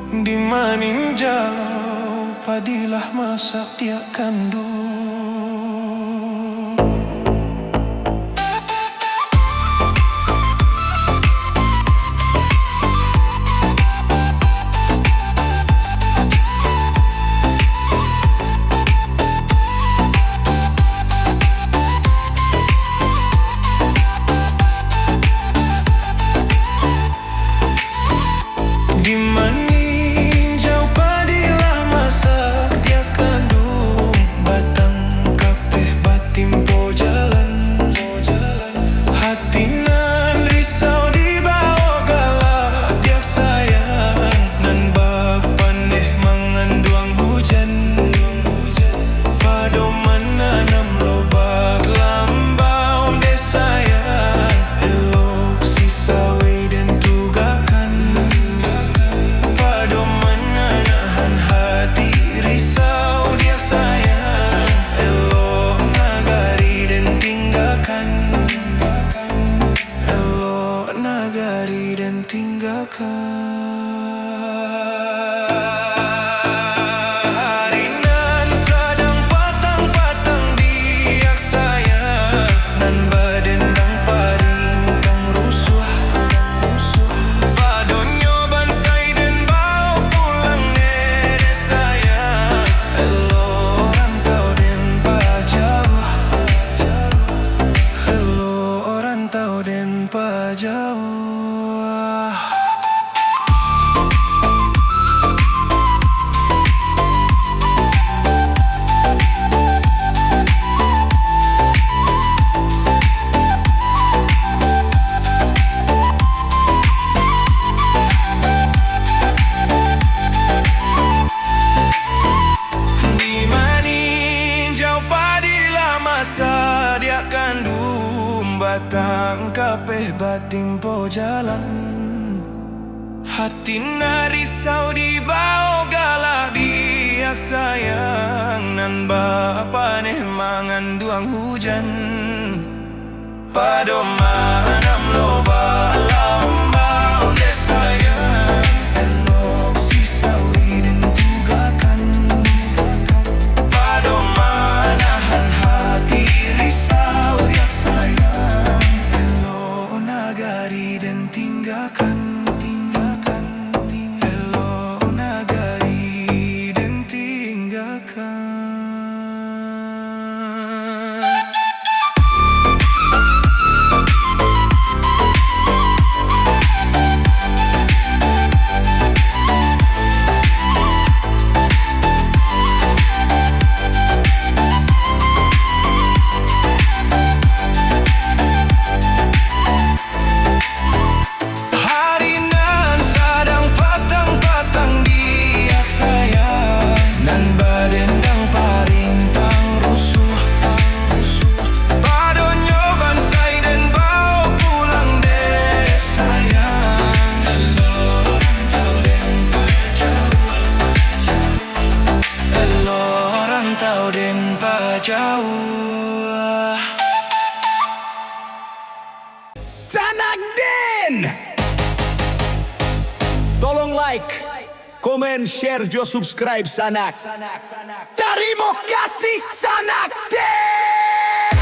Di maninjau padilah masak dia kandung. Di maninjau padilah masak dia kandung, batang kapeh batimpo jalan. Hati nan risau di bawah galak dia sayang, nan bapaneh mengandung hujan. Padoman nanam lobak lambau dia sayang, elok si sawi dan tugakan. Padoman nahan hati risau dia sayang, elok nagari dan tinggalkan. Elok nagari dan tinggalkan. Hari nan sadang patang-patang diak sayang, nan badendang parintang rusuh. Padonyo bansai dan bau pulang nede sayang, elok rantau dan pajauh. Elok rantau dan pajauh. Di maninjau padilah masa dia kandung, batang kapeh batimpo jalan. Hati na risau di bau galak diak sayang, nan bapaneh mengandung hujan. Padoman nam loba lambau dia sayang, elok si sawi dan tugakan. Padoman nahan hati risau dia sayang, elok nagari dan tinggalkan. Elok nagari dan tinggalkan. Hari nan sadang patang-patang diak sayang, nan badendang parintang rusuh. Padonyo bansai dan bau pulang deh sayang, elok rantau dan pajauh. Elok rantau dan pajauh. Sanak Den! Tolong like, komen, share, jo subscribe Sanak. Terima kasih Sanak Den!